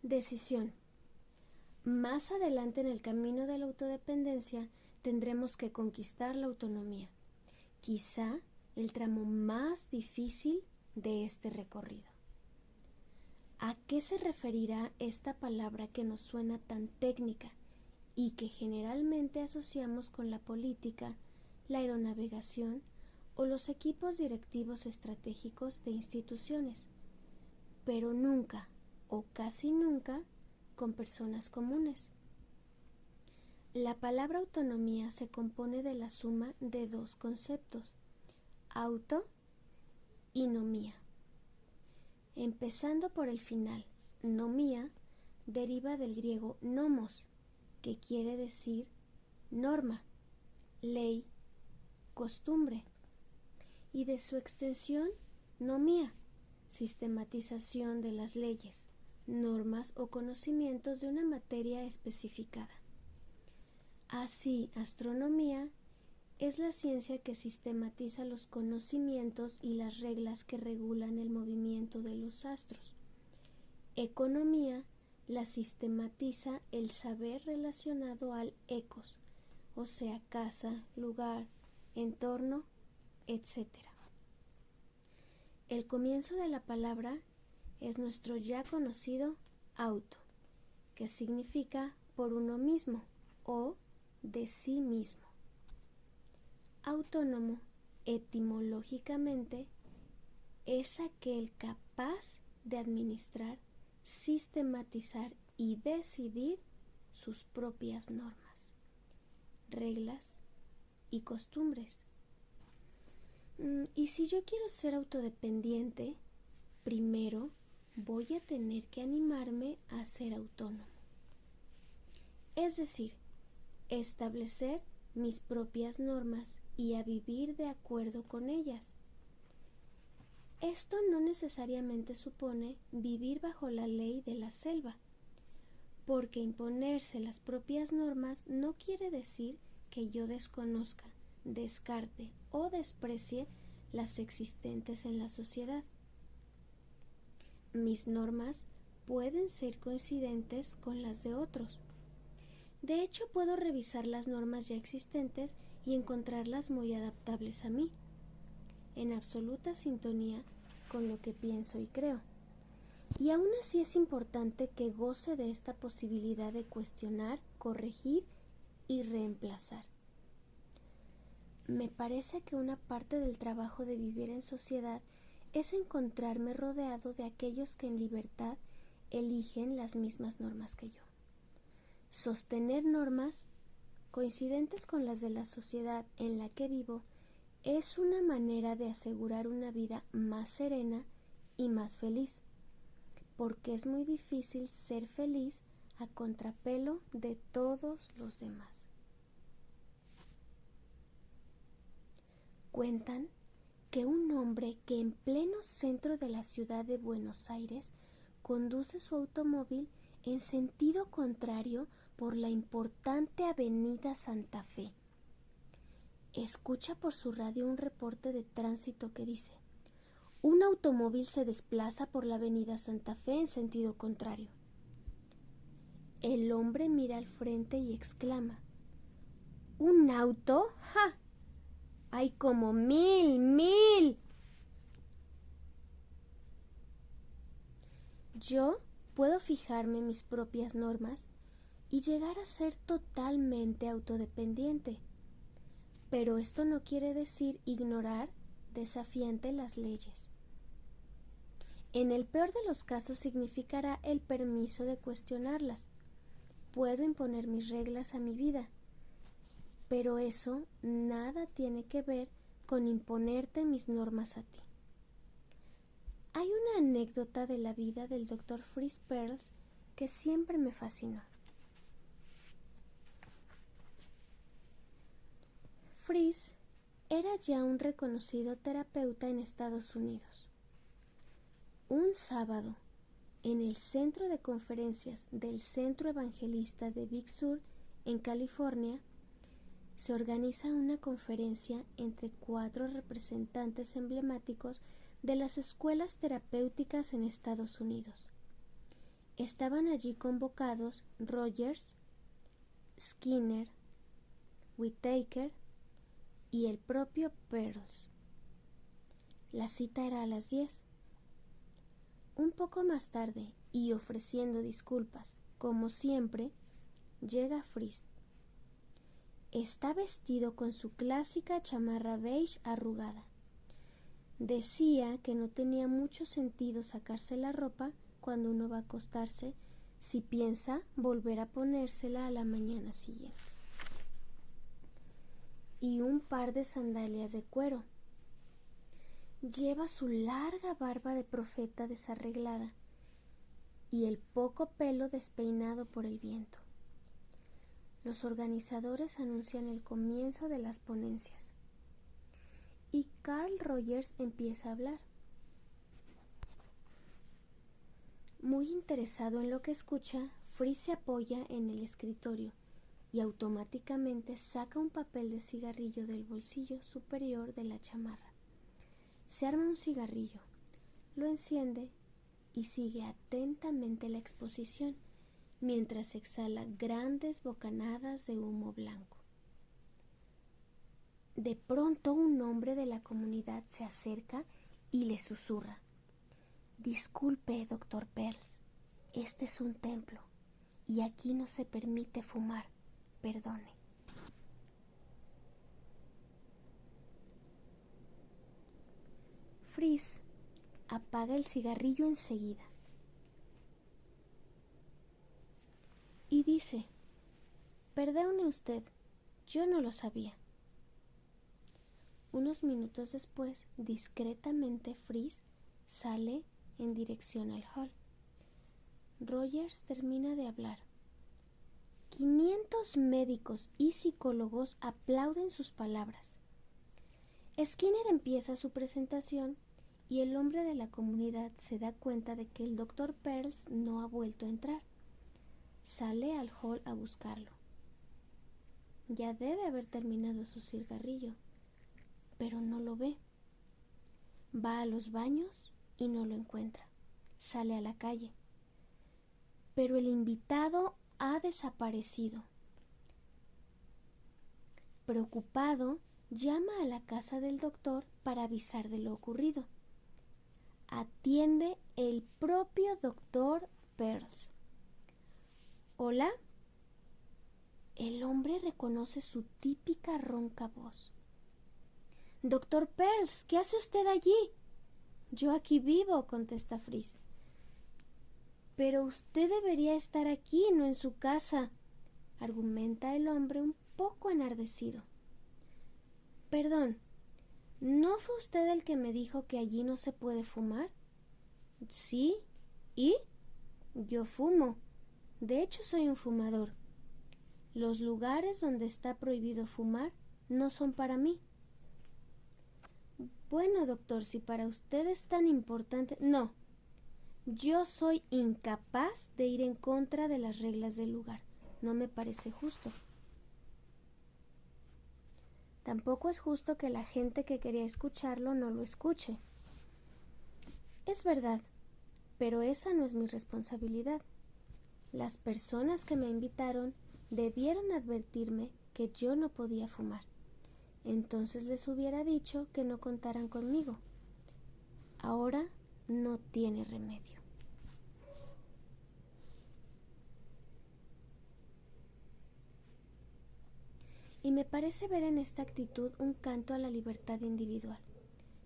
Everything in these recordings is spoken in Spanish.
Decisión. Más adelante en el camino de la autodependencia tendremos que conquistar la autonomía, quizá el tramo más difícil de este recorrido. ¿A qué se referirá esta palabra que nos suena tan técnica y que generalmente asociamos con la política, la aeronavegación o los equipos directivos estratégicos de instituciones, pero nunca o casi nunca con personas comunes? La palabra autonomía se compone de la suma de dos conceptos, auto y nomía. Empezando por el final, nomía deriva del griego nomos, que quiere decir norma, ley, costumbre, y de su extensión, nomía, sistematización de las leyes, normas o conocimientos de una materia especificada. Así, astronomía es la ciencia que sistematiza los conocimientos y las reglas que regulan el movimiento de los astros. Economía la sistematiza el saber relacionado al ecos, o sea, casa, lugar, entorno, etc. El comienzo de la palabra es nuestro ya conocido auto, que significa por uno mismo o de sí mismo. Autónomo, etimológicamente, es aquel capaz de administrar, sistematizar y decidir sus propias normas, reglas y costumbres. Y si yo quiero ser autodependiente, primero voy a tener que animarme a ser autónomo. Es decir, establecer mis propias normas y a vivir de acuerdo con ellas. Esto no necesariamente supone vivir bajo la ley de la selva, porque imponerse las propias normas no quiere decir que yo desconozca, descarte o desprecie las existentes en la sociedad. Mis normas pueden ser coincidentes con las de otros. De hecho, puedo revisar las normas ya existentes y encontrarlas muy adaptables a mí, en absoluta sintonía con lo que pienso y creo. Y aún así es importante que goce de esta posibilidad de cuestionar, corregir y reemplazar. Me parece que una parte del trabajo de vivir en sociedad es encontrarme rodeado de aquellos que en libertad eligen las mismas normas que yo. Sostener normas coincidentes con las de la sociedad en la que vivo es una manera de asegurar una vida más serena y más feliz, porque es muy difícil ser feliz a contrapelo de todos los demás. Cuentan que un hombre que en pleno centro de la ciudad de Buenos Aires conduce su automóvil en sentido contrario por la importante avenida Santa Fe. Escucha por su radio un reporte de tránsito que dice: un automóvil se desplaza por la avenida Santa Fe en sentido contrario. El hombre mira al frente y exclama: ¿un auto? ¡Ja! ¡Hay como 1000! Yo puedo fijarme mis propias normas y llegar a ser totalmente autodependiente. Pero esto no quiere decir ignorar desafiante las leyes. En el peor de los casos significará el permiso de cuestionarlas. Puedo imponer mis reglas a mi vida, pero eso nada tiene que ver con imponerte mis normas a ti. Hay una anécdota de la vida del Dr. Fritz Perls que siempre me fascinó. Fritz era ya un reconocido terapeuta en Estados Unidos. Un sábado, en el centro de conferencias del Centro Evangelista de Big Sur, en California, se organiza una conferencia entre 4 representantes emblemáticos de las escuelas terapéuticas en Estados Unidos. Estaban allí convocados Rogers, Skinner, Whittaker y el propio Pearls. La cita era a las 10. Un poco más tarde, y ofreciendo disculpas, como siempre, llega Frisk. Está vestido con su clásica chamarra beige arrugada. Decía que no tenía mucho sentido sacarse la ropa cuando uno va a acostarse si piensa volver a ponérsela a la mañana siguiente. Y un par de sandalias de cuero. Lleva su larga barba de profeta desarreglada y el poco pelo despeinado por el viento. Los organizadores anuncian el comienzo de las ponencias y Carl Rogers empieza a hablar. Muy interesado en lo que escucha, Frisk se apoya en el escritorio y automáticamente saca un papel de cigarrillo del bolsillo superior de la chamarra. Se arma un cigarrillo, lo enciende y sigue atentamente la exposición mientras exhala grandes bocanadas de humo blanco. De pronto un hombre de la comunidad se acerca y le susurra: «Disculpe, doctor Pearls, este es un templo y aquí no se permite fumar, perdone». Frisk apaga el cigarrillo enseguida y dice: «Perdone usted, yo no lo sabía». Unos minutos después, discretamente Frisk sale en dirección al hall. Rogers termina de hablar. 500 médicos y psicólogos aplauden sus palabras. Skinner empieza su presentación y el hombre de la comunidad se da cuenta de que el Dr. Pearls no ha vuelto a entrar. Sale al hall a buscarlo. Ya debe haber terminado su cigarrillo, pero no lo ve. Va a los baños y no lo encuentra. Sale a la calle. Pero el invitado ha desaparecido. Preocupado, llama a la casa del doctor para avisar de lo ocurrido. Atiende el propio doctor Pearls. ¿Hola? El hombre reconoce su típica ronca voz. «Doctor Pearls, ¿qué hace usted allí?» «Yo aquí vivo», contesta Frisk. «Pero usted debería estar aquí, no en su casa», argumenta el hombre un poco enardecido. «Perdón, ¿no fue usted el que me dijo que allí no se puede fumar?» «Sí, ¿y?» «Yo fumo. De hecho, soy un fumador. Los lugares donde está prohibido fumar no son para mí». «Bueno, doctor, si para usted es tan importante...» «No, yo soy incapaz de ir en contra de las reglas del lugar. No me parece justo. Tampoco es justo que la gente que quería escucharlo no lo escuche. Es verdad, pero esa no es mi responsabilidad. Las personas que me invitaron debieron advertirme que yo no podía fumar. Entonces les hubiera dicho que no contaran conmigo. Ahora no tiene remedio». Y me parece ver en esta actitud un canto a la libertad individual,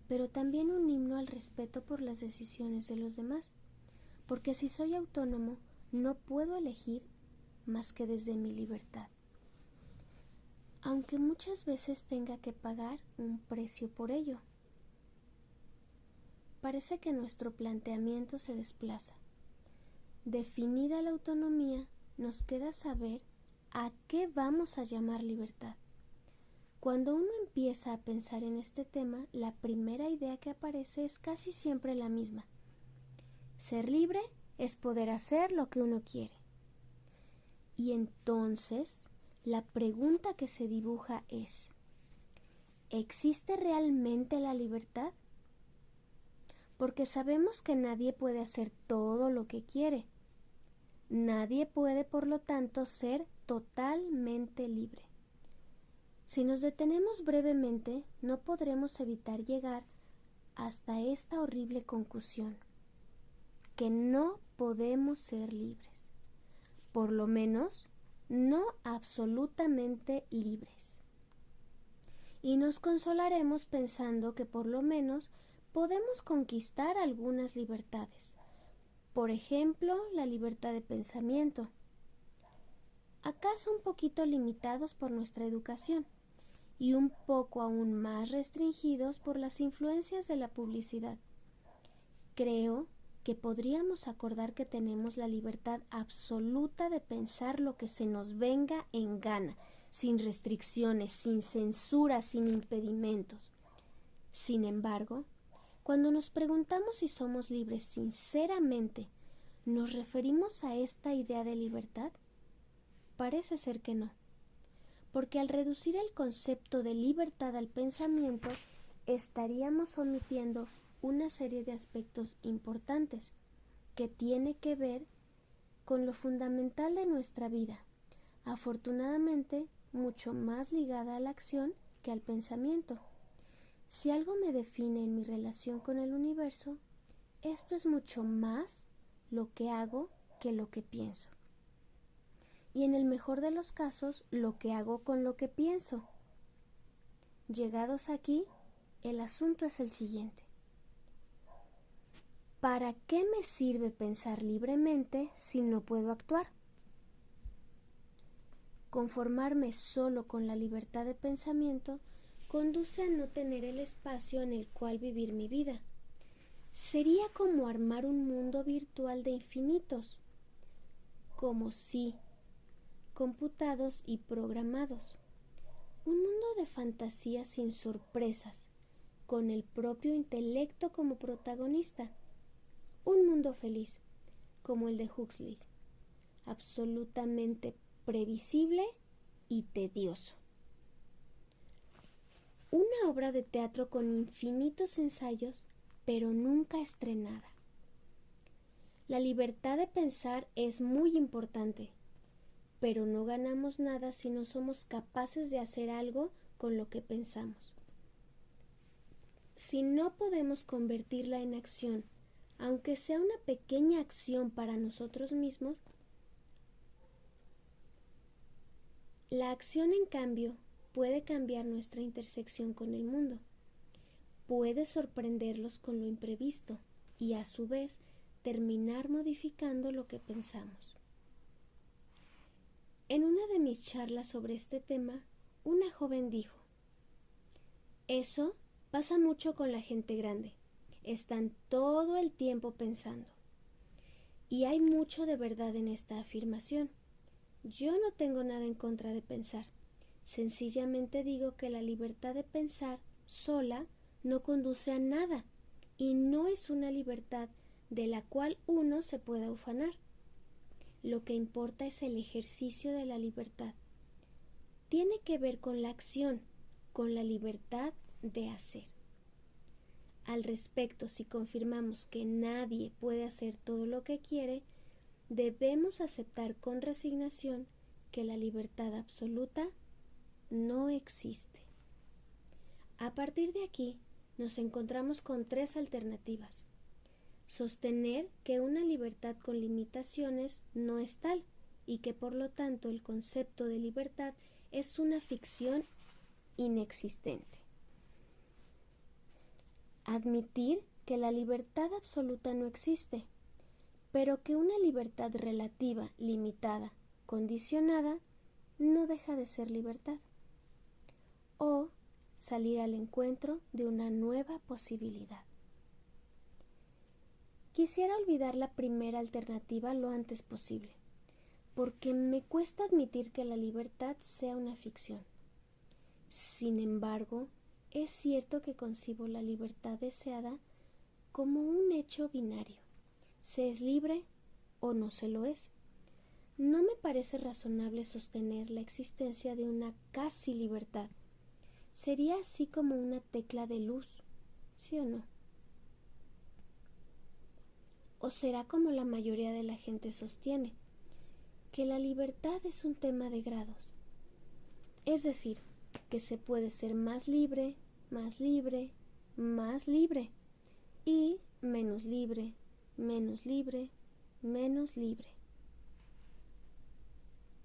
pero también un himno al respeto por las decisiones de los demás, porque si soy autónomo no puedo elegir más que desde mi libertad, aunque muchas veces tenga que pagar un precio por ello. Parece que nuestro planteamiento se desplaza. Definida la autonomía, nos queda saber ¿a qué vamos a llamar libertad? Cuando uno empieza a pensar en este tema, la primera idea que aparece es casi siempre la misma. Ser libre es poder hacer lo que uno quiere. Y entonces, la pregunta que se dibuja es: ¿existe realmente la libertad? Porque sabemos que nadie puede hacer todo lo que quiere. Nadie puede, por lo tanto, ser totalmente libre. Si nos detenemos brevemente, no podremos evitar llegar hasta esta horrible conclusión, que no podemos ser libres, por lo menos no absolutamente libres. Y nos consolaremos pensando que por lo menos podemos conquistar algunas libertades. Por ejemplo, la libertad de pensamiento, acaso un poquito limitados por nuestra educación y un poco aún más restringidos por las influencias de la publicidad. Creo que podríamos acordar que tenemos la libertad absoluta de pensar lo que se nos venga en gana, sin restricciones, sin censura, sin impedimentos. Sin embargo, cuando nos preguntamos si somos libres sinceramente, ¿nos referimos a esta idea de libertad? Parece ser que no, porque al reducir el concepto de libertad al pensamiento, estaríamos omitiendo una serie de aspectos importantes que tiene que ver con lo fundamental de nuestra vida, afortunadamente mucho más ligada a la acción que al pensamiento. Si algo me define en mi relación con el universo, esto es mucho más lo que hago que lo que pienso. Y en el mejor de los casos, lo que hago con lo que pienso. Llegados aquí, el asunto es el siguiente. ¿Para qué me sirve pensar libremente si no puedo actuar? Conformarme solo con la libertad de pensamiento conduce a no tener el espacio en el cual vivir mi vida. Sería como armar un mundo virtual de infinitos, como si computados y programados. Un mundo de fantasías sin sorpresas, con el propio intelecto como protagonista. Un mundo feliz, como el de Huxley, absolutamente previsible y tedioso. Una obra de teatro con infinitos ensayos, pero nunca estrenada. La libertad de pensar es muy importante, pero no ganamos nada si no somos capaces de hacer algo con lo que pensamos. Si no podemos convertirla en acción, aunque sea una pequeña acción para nosotros mismos, la acción, en cambio, puede cambiar nuestra intersección con el mundo, puede sorprenderlos con lo imprevisto y, a su vez, terminar modificando lo que pensamos. En una de mis charlas sobre este tema, una joven dijo: «Eso pasa mucho con la gente grande. Están todo el tiempo pensando». Y hay mucho de verdad en esta afirmación. Yo no tengo nada en contra de pensar. Sencillamente digo que la libertad de pensar sola no conduce a nada y no es una libertad de la cual uno se pueda ufanar. Lo que importa es el ejercicio de la libertad. Tiene que ver con la acción, con la libertad de hacer. Al respecto, si confirmamos que nadie puede hacer todo lo que quiere, debemos aceptar con resignación que la libertad absoluta no existe. A partir de aquí, nos encontramos con tres alternativas. Sostener que una libertad con limitaciones no es tal y que por lo tanto el concepto de libertad es una ficción inexistente. Admitir que la libertad absoluta no existe, pero que una libertad relativa, limitada, condicionada, no deja de ser libertad. O salir al encuentro de una nueva posibilidad. Quisiera olvidar la primera alternativa lo antes posible, porque me cuesta admitir que la libertad sea una ficción. Sin embargo, es cierto que concibo la libertad deseada como un hecho binario. Se es libre o no se lo es. No me parece razonable sostener la existencia de una casi libertad. Sería así como una tecla de luz, ¿sí o no? ¿O será como la mayoría de la gente sostiene, que la libertad es un tema de grados. Es decir, que se puede ser más libre, más libre, más libre y menos libre, menos libre, menos libre.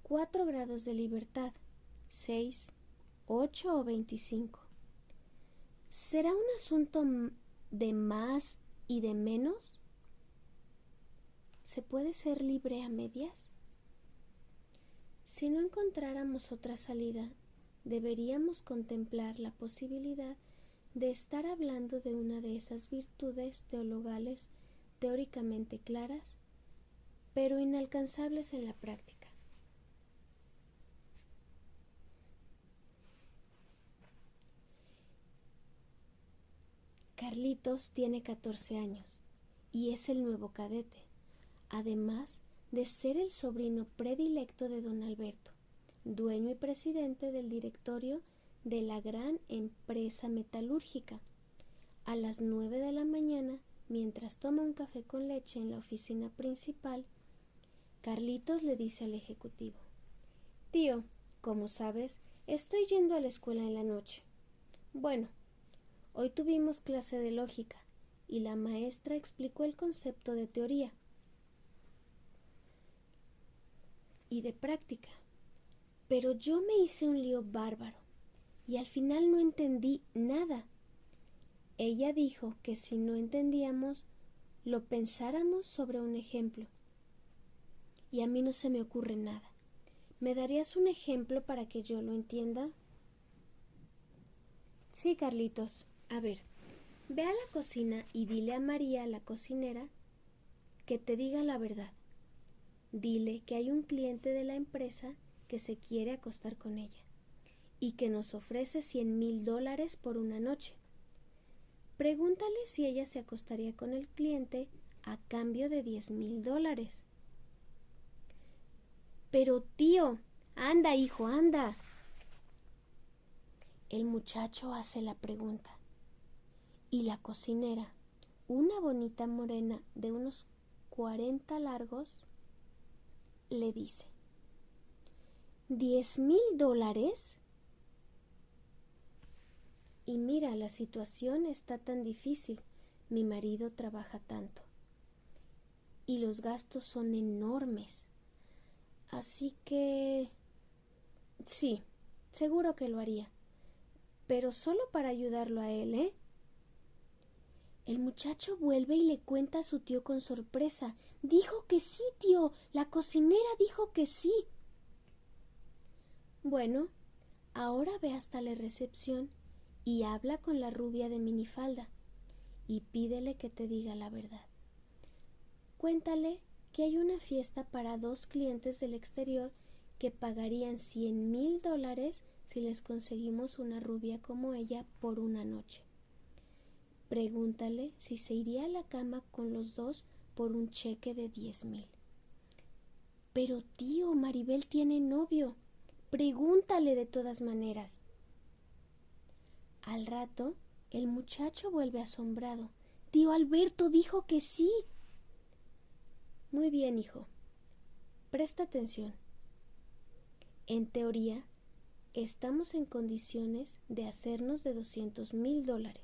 4 grados de libertad, 6, 8 o 25. ¿Será un asunto de más y de menos? ¿Se puede ser libre a medias? Si no encontráramos otra salida, deberíamos contemplar la posibilidad de estar hablando de una de esas virtudes teologales teóricamente claras, pero inalcanzables en la práctica. Carlitos tiene 14 años y es el nuevo cadete, además de ser el sobrino predilecto de don Alberto, dueño y presidente del directorio de la gran empresa metalúrgica. A las 9 de la mañana, mientras toma un café con leche en la oficina principal, Carlitos le dice al ejecutivo: «Tío, como sabes, estoy yendo a la escuela en la noche. Bueno, hoy tuvimos clase de lógica y la maestra explicó el concepto de teoría y de práctica, pero yo me hice un lío bárbaro y al final no entendí nada. Ella dijo que si no entendíamos, lo pensáramos sobre un ejemplo. Y a mí no se me ocurre nada. ¿Me darías un ejemplo para que yo lo entienda?» «Sí, Carlitos. A ver, ve a la cocina y dile a María, la cocinera, que te diga la verdad. Dile que hay un cliente de la empresa que se quiere acostar con ella y que nos ofrece $100,000 por una noche. Pregúntale si ella se acostaría con el cliente a cambio de $10,000. «Pero tío, anda, hijo, anda». El muchacho hace la pregunta y la cocinera, una bonita morena de unos 40 largos, le dice: $10,000. Y mira, la situación está tan difícil. Mi marido trabaja tanto y los gastos son enormes. Así que sí, seguro que lo haría, pero solo para ayudarlo a él, ¿eh? El muchacho vuelve y le cuenta a su tío con sorpresa: «Dijo que sí, tío, la cocinera dijo que sí». «Bueno, ahora ve hasta la recepción y habla con la rubia de minifalda y pídele que te diga la verdad. Cuéntale que hay una fiesta para 2 clientes del exterior que pagarían $100,000 si les conseguimos una rubia como ella por una noche. Pregúntale si se iría a la cama con los dos por un cheque de $10,000. «Pero tío, Maribel tiene novio. Pregúntale de todas maneras». Al rato, el muchacho vuelve asombrado: «Tío Alberto dijo que sí». «Muy bien, hijo. Presta atención. En teoría, estamos en condiciones de hacernos de $200,000.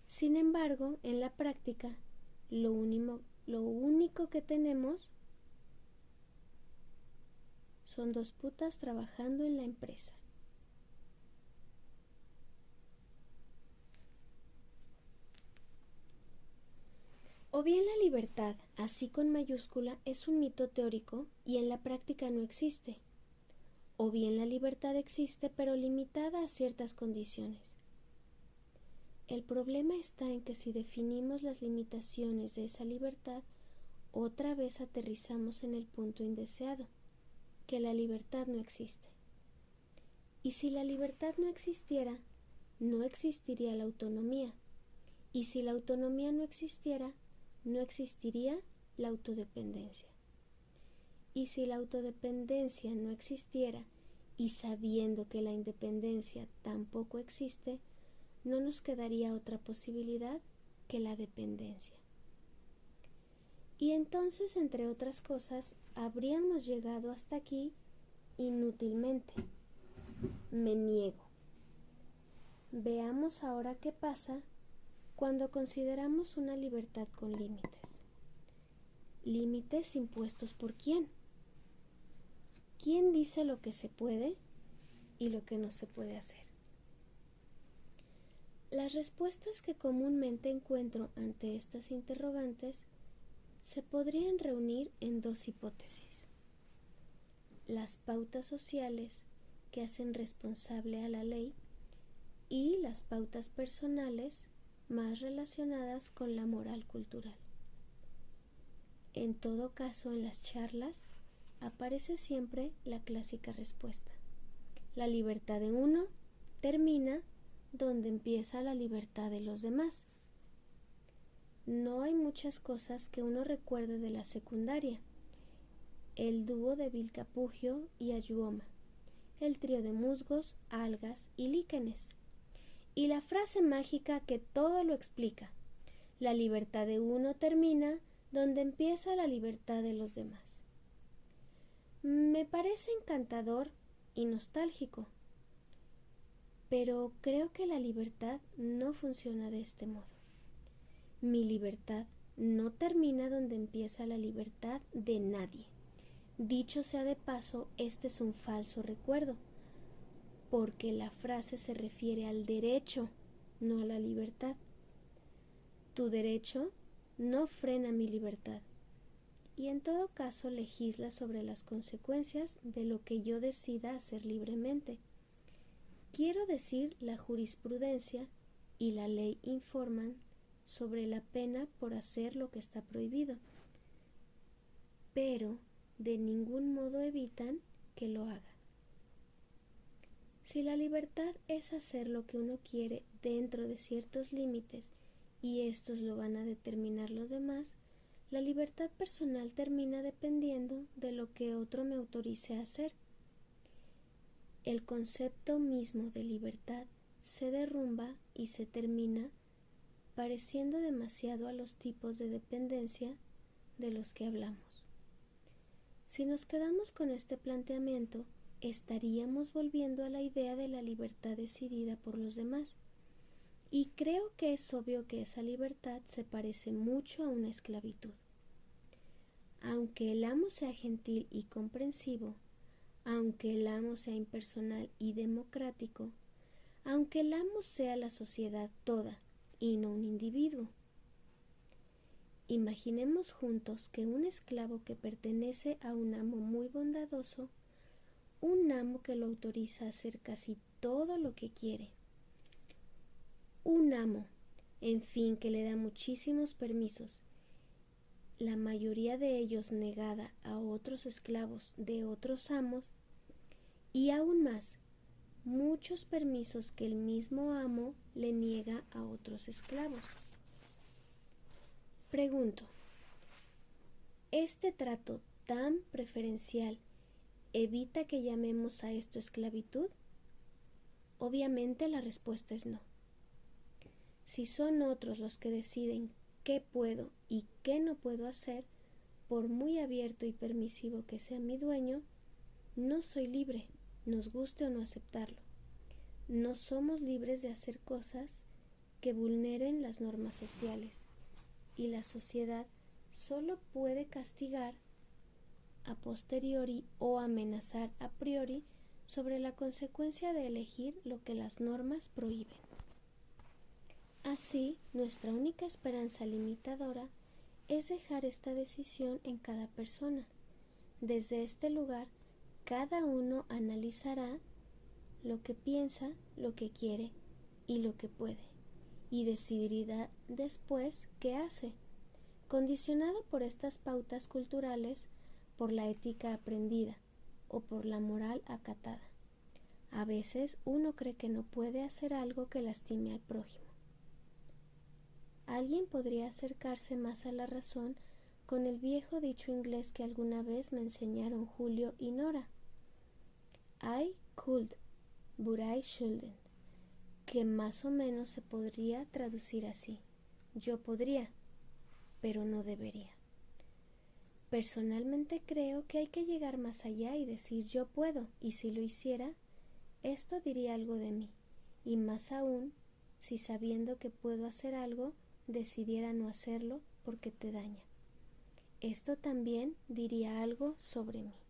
Sin embargo, en la práctica, lo único que tenemos son 2 putas trabajando en la empresa». O bien la libertad, así con mayúscula, es un mito teórico y en la práctica no existe. O bien la libertad existe pero limitada a ciertas condiciones. El problema está en que si definimos las limitaciones de esa libertad, otra vez aterrizamos en el punto indeseado, que la libertad no existe. Y si la libertad no existiera, no existiría la autonomía. Y si la autonomía no existiera, no existiría la autodependencia. Y si la autodependencia no existiera, y sabiendo que la independencia tampoco existe, no nos quedaría otra posibilidad que la dependencia. Y entonces, entre otras cosas, habríamos llegado hasta aquí inútilmente. Me niego. Veamos ahora qué pasa cuando consideramos una libertad con límites. ¿Límites impuestos por quién? ¿Quién dice lo que se puede y lo que no se puede hacer? Las respuestas que comúnmente encuentro ante estas interrogantes se podrían reunir en dos hipótesis: las pautas sociales que hacen responsable a la ley y las pautas personales más relacionadas con la moral cultural. En todo caso, en las charlas aparece siempre la clásica respuesta: la libertad de uno termina donde empieza la libertad de los demás. No hay muchas cosas que uno recuerde de la secundaria: el dúo de Vilcapugio y Ayuoma, el trío de musgos, algas y líquenes, y la frase mágica que todo lo explica: la libertad de uno termina donde empieza la libertad de los demás. Me parece encantador y nostálgico, pero creo que la libertad no funciona de este modo. Mi libertad no termina donde empieza la libertad de nadie. Dicho sea de paso, este es un falso recuerdo, porque la frase se refiere al derecho, no a la libertad. Tu derecho no frena mi libertad, y en todo caso legisla sobre las consecuencias de lo que yo decida hacer libremente. Quiero decir, la jurisprudencia y la ley informan sobre la pena por hacer lo que está prohibido, pero de ningún modo evitan que lo haga. Si la libertad es hacer lo que uno quiere dentro de ciertos límites y estos lo van a determinar los demás, la libertad personal termina dependiendo de lo que otro me autorice a hacer. El concepto mismo de libertad se derrumba y se termina pareciendo demasiado a los tipos de dependencia de los que hablamos. Si nos quedamos con este planteamiento, estaríamos volviendo a la idea de la libertad decidida por los demás, y creo que es obvio que esa libertad se parece mucho a una esclavitud. Aunque el amo sea gentil y comprensivo, aunque el amo sea impersonal y democrático, aunque el amo sea la sociedad toda y no un individuo. Imaginemos juntos que un esclavo que pertenece a un amo muy bondadoso, un amo que lo autoriza a hacer casi todo lo que quiere, un amo, en fin, que le da muchísimos permisos, la mayoría de ellos negada a otros esclavos de otros amos, y aún más, muchos permisos que el mismo amo le niega a otros esclavos. Pregunto, ¿este trato tan preferencial evita que llamemos a esto esclavitud? Obviamente la respuesta es no. Si son otros los que deciden qué puedo y qué no puedo hacer, por muy abierto y permisivo que sea mi dueño, no soy libre, nos guste o no aceptarlo. No somos libres de hacer cosas que vulneren las normas sociales, y la sociedad solo puede castigar a posteriori o amenazar a priori sobre la consecuencia de elegir lo que las normas prohíben. Así, nuestra única esperanza limitadora es dejar esta decisión en cada persona. Desde este lugar, cada uno analizará lo que piensa, lo que quiere y lo que puede, y decidirá después qué hace, condicionado por estas pautas culturales, por la ética aprendida o por la moral acatada. A veces uno cree que no puede hacer algo que lastime al prójimo. Alguien podría acercarse más a la razón con el viejo dicho inglés que alguna vez me enseñaron Julio y Nora: I could, but I shouldn't, que más o menos se podría traducir así: yo podría, pero no debería. Personalmente creo que hay que llegar más allá y decir yo puedo, y si lo hiciera, esto diría algo de mí, y más aún si sabiendo que puedo hacer algo, decidiera no hacerlo porque te daña. Esto también diría algo sobre mí.